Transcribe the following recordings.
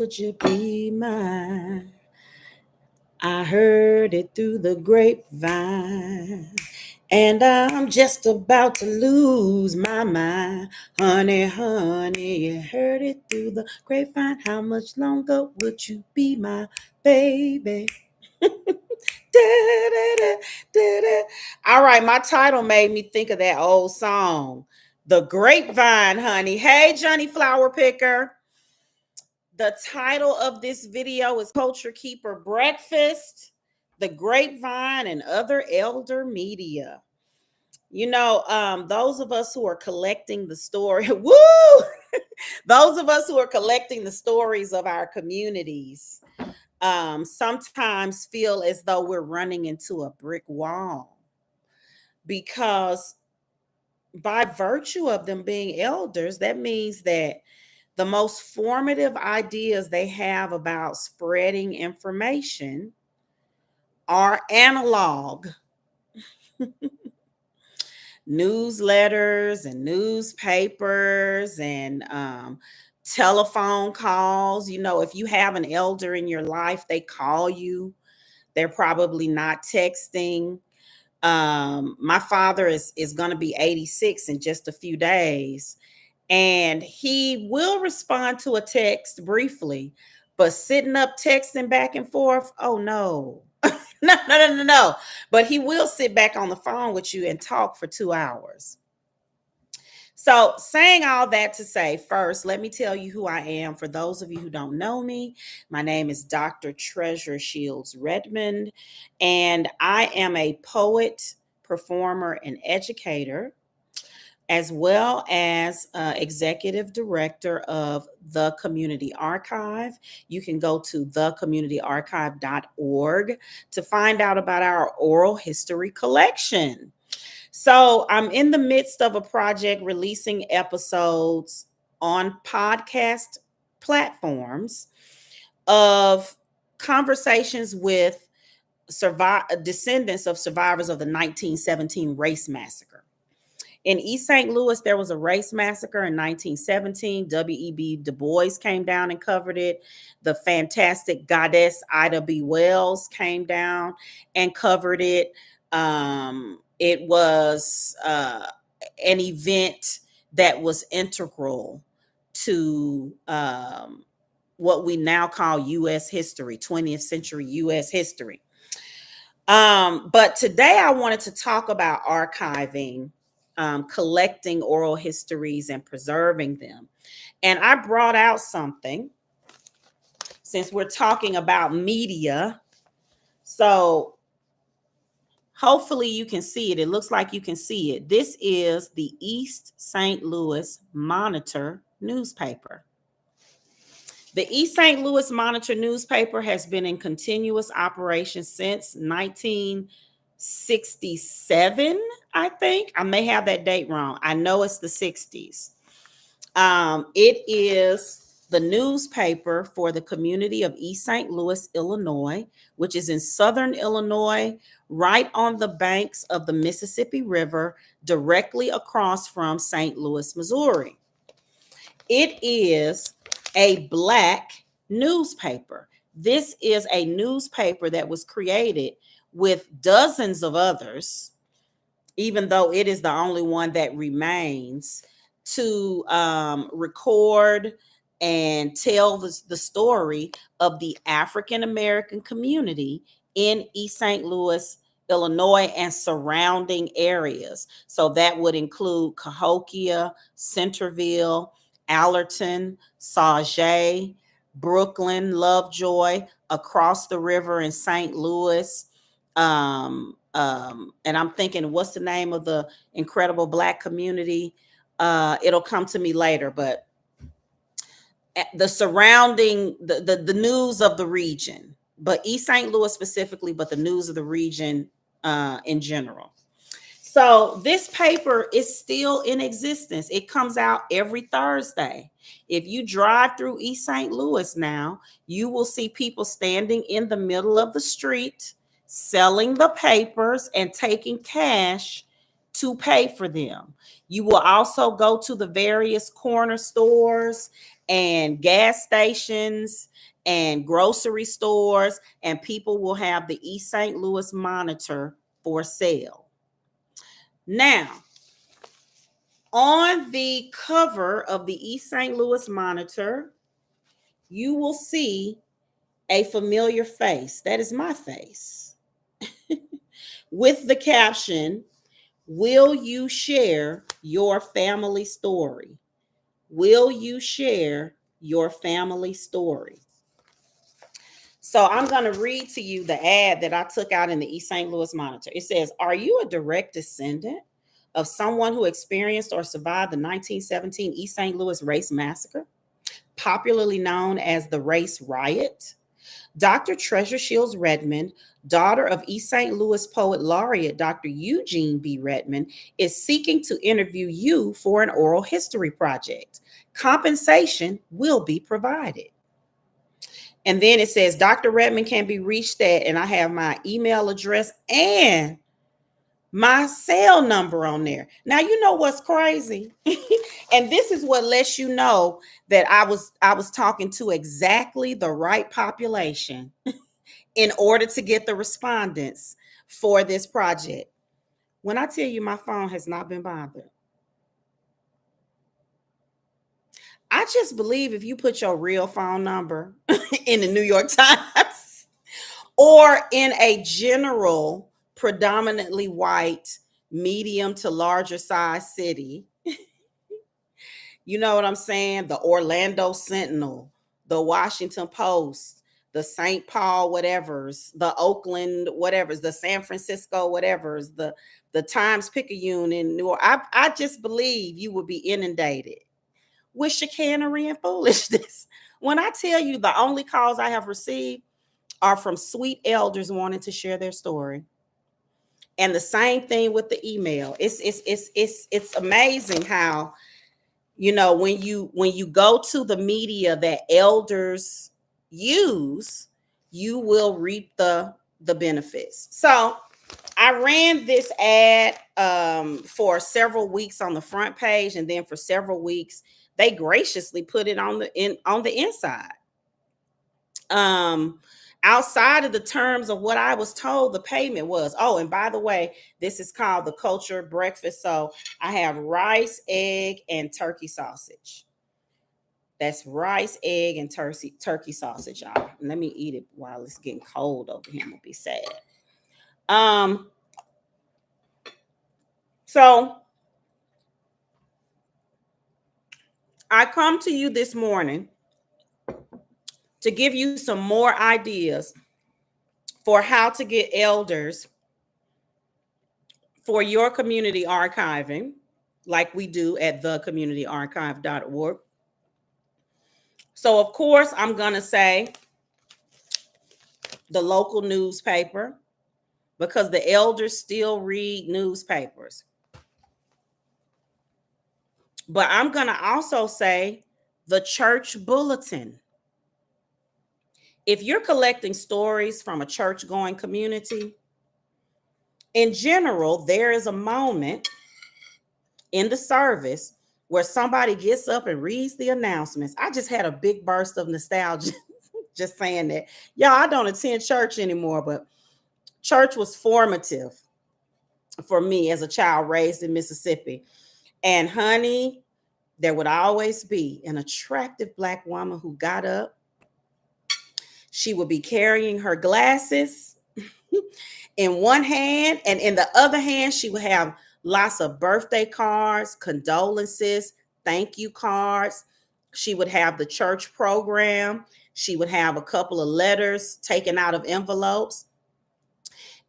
Would you be mine? I heard it through the grapevine. And I'm just about to lose my mind. Honey, honey, you heard it through the grapevine. How much longer would you be my baby? Da-da-da-da-da. All right, my title made me think of that old song, The Grapevine, honey. Hey, Johnny Flower Picker. The title of this video is Culture Keeper Breakfast, The Grapevine, and Other Elder Media. Those of us who are collecting the story, woo! Those of us who are collecting the stories of our communities sometimes feel as though we're running into a brick wall because by virtue of them being elders, that means that the most formative ideas they have about spreading information are analog. Newsletters and newspapers and telephone calls. If you have an elder in your life, they call you. They're probably not texting. My father is going to be 86 in just a few days, and he will respond to a text briefly, but sitting up texting back and forth, oh no. No, no, no, no, no. But he will sit back on the phone with you and talk for 2 hours. So, saying all that to say, first, let me tell you who I am. For those of you who don't know me, my name is Dr. Treasure Shields Redmond, and I am a poet, performer, and educator, as well as executive director of the Community Archive. You can go to thecommunityarchive.org to find out about our oral history collection. So I'm in the midst of a project releasing episodes on podcast platforms of conversations with descendants of survivors of the 1917 race massacre. In East St. Louis, there was a race massacre in 1917. W.E.B. Du Bois came down and covered it. The fantastic goddess Ida B. Wells came down and covered it. It was an event that was integral to what we now call U.S. history, 20th century U.S. history. But today I wanted to talk about archiving, collecting oral histories and preserving them. And I brought out something since we're talking about media. So hopefully you can see it. It looks like you can see it. This is the East St. Louis Monitor newspaper. The East St. Louis Monitor newspaper has been in continuous operation since 1967, I think. I may have that date wrong. I know it's the 60s. It is the newspaper for the community of East St. Louis, Illinois, which is in southern Illinois, right on the banks of the Mississippi River, directly across from St. Louis, Missouri. It is a Black newspaper. This is a newspaper that was created with dozens of others, even though it is the only one that remains, to record and tell the story of the African American community in East St. Louis, Illinois, and surrounding areas. So that would include Cahokia, Centerville, Allerton, Sauget, Brooklyn, Lovejoy, across the river in St. Louis. And I'm thinking, what's the name of the incredible Black community? It'll come to me later, but the surrounding, the news of the region, but East St. Louis specifically, but the news of the region in general. So this paper is still in existence. It comes out every Thursday. If you drive through East St. Louis now, you will see people standing in the middle of the street selling the papers and taking cash to pay for them. You will also go to the various corner stores and gas stations and grocery stores, and people will have the East St. Louis Monitor for sale. Now, on the cover of the East St. Louis Monitor, you will see a familiar face. That is my face. With the caption, "Will you share your family story? Will you share your family story?" So I'm going to read to you the ad that I took out in the East St. Louis Monitor. It says, "Are you a direct descendant of someone who experienced or survived the 1917 East St. Louis race massacre, popularly known as the Race Riot? Dr. Treasure Shields Redmond, daughter of East St. Louis poet laureate Dr. Eugene B. Redmond, is seeking to interview you for an oral history project. Compensation will be provided." And then it says, "Dr. Redmond can be reached at," and I have my email address and my cell number on there. Now, you know what's crazy? And this is what lets you know that I was talking to exactly the right population in order to get the respondents for this project. When I tell you my phone has not been bothered, I just believe if you put your real phone number in the New York Times or in a general, predominantly white, medium to larger size city, you know what I'm saying? The Orlando Sentinel, the Washington Post, the St. Paul whatevers, the Oakland whatevers, the San Francisco whatevers, the Times Picayune in New Orleans. I just believe you will be inundated with chicanery and foolishness. When I tell you the only calls I have received are from sweet elders wanting to share their story. And the same thing with the email. It's amazing how, you know, when you go to the media that elders use, you will reap the benefits. So I ran this ad for several weeks on the front page, and then for several weeks they graciously put it on the inside. Outside of the terms of what I was told the payment was. Oh, and by the way, this is called the culture breakfast. So I have rice, egg, and turkey sausage. That's rice, egg, and turkey sausage, y'all. Let me eat it while it's getting cold over here. I'm gonna be sad. So I come to you this morning to give you some more ideas for how to get elders for your community archiving, like we do at thecommunityarchive.org. So, of course, I'm going to say the local newspaper, because the elders still read newspapers. But I'm going to also say the church bulletin. If you're collecting stories from a church-going community, in general, there is a moment in the service where somebody gets up and reads the announcements. I just had a big burst of nostalgia just saying that. Y'all, I don't attend church anymore, but church was formative for me as a child raised in Mississippi. And honey, there would always be an attractive Black woman who got up. She would be carrying her glasses in one hand, and in the other hand, she would have lots of birthday cards, condolences, thank you cards. She would have the church program. She would have a couple of letters taken out of envelopes.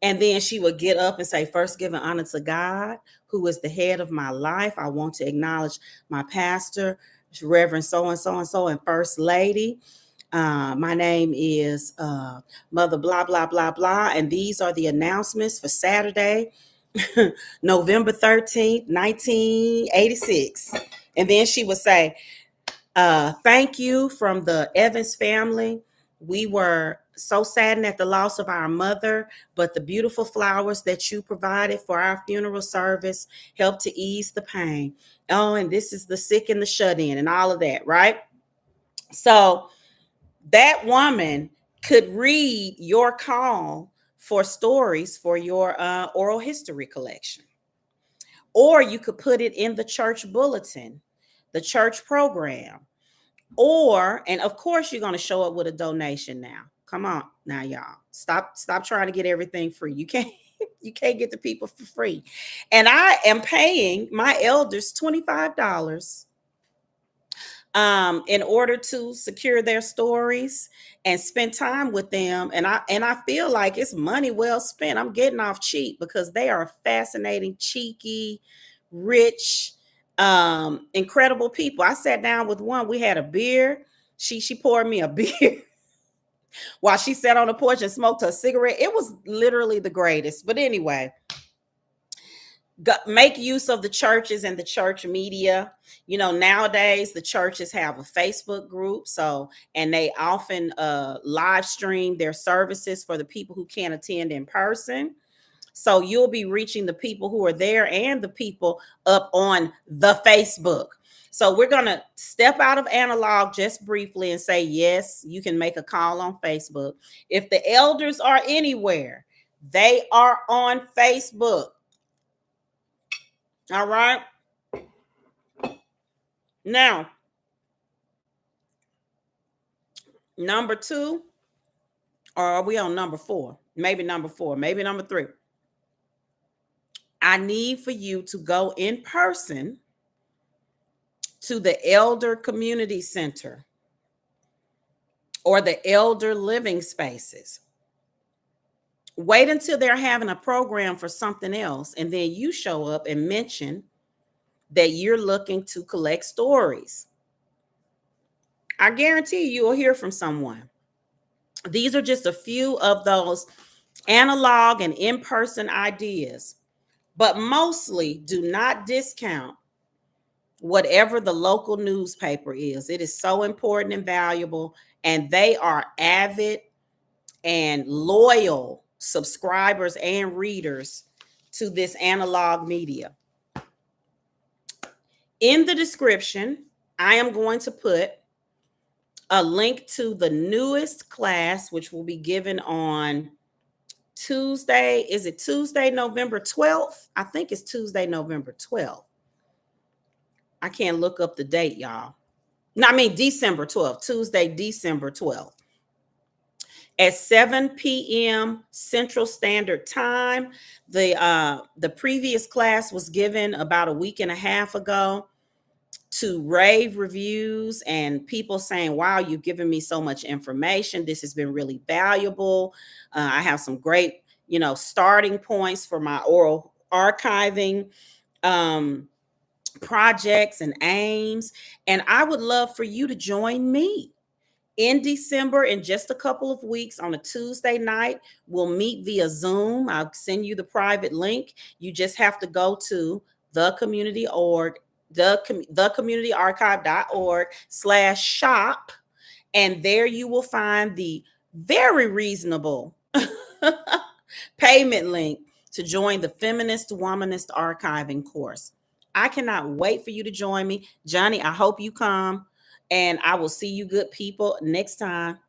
And then she would get up and say, "First, giving honor to God, who is the head of my life. I want to acknowledge my pastor, Reverend so and so and so, and First Lady. My name is Mother blah, blah, blah, blah. And these are the announcements for Saturday, November 13th, 1986. And then she would say, "Thank you from the Evans family. We were so saddened at the loss of our mother, but the beautiful flowers that you provided for our funeral service helped to ease the pain. Oh, and this is the sick and the shut in," and all of that, right? So that woman could read your call for stories for your oral history collection. Or you could put it in the church bulletin, the church program. Or, and of course, you're going to show up with a donation now. Come on now, y'all. Stop trying to get everything free. You can't you can't get the people for free. And I am paying my elders $25 in order to secure their stories and spend time with them. And I feel like it's money well spent. I'm getting off cheap because they are fascinating, cheeky, rich, incredible people. I sat down with one. We had a beer. She poured me a beer while she sat on the porch and smoked her cigarette. It was literally the greatest. But anyway, make use of the churches and the church media. Nowadays the churches have a Facebook group, and they often live stream their services for the people who can't attend in person. So you'll be reaching the people who are there and the people up on the Facebook. So we're going to step out of analog just briefly and say, yes, you can make a call on Facebook. If the elders are anywhere, they are on Facebook. All right. Now, number 2, or are we on number 4? Maybe number 4, maybe number 3. I need for you to go in person to the Elder Community Center or the Elder Living Spaces. Wait until they're having a program for something else, and then you show up and mention that you're looking to collect stories. I guarantee you'll hear from someone. These are just a few of those analog and in-person ideas, but mostly do not discount whatever the local newspaper is. It is so important and valuable, and they are avid and loyal subscribers and readers to this analog media. In the description, I am going to put a link to the newest class, which will be given on Tuesday. Is it Tuesday, November 12th? I think it's Tuesday, November 12th. I can't look up the date, y'all. No, I mean December 12th, Tuesday, December 12th. At 7 p.m. Central Standard Time. The previous class was given about a week and a half ago to rave reviews and people saying, wow, you've given me so much information. This has been really valuable. I have some great, starting points for my oral archiving projects and aims. And I would love for you to join me in December in just a couple of weeks on a Tuesday night. We'll meet via Zoom. I'll send you the private link. You just have to go to the communityarchive.org/shop. And there you will find the very reasonable payment link to join the Feminist Womanist archiving course. I cannot wait for you to join me. Johnny, I hope you come, and I will see you good people next time.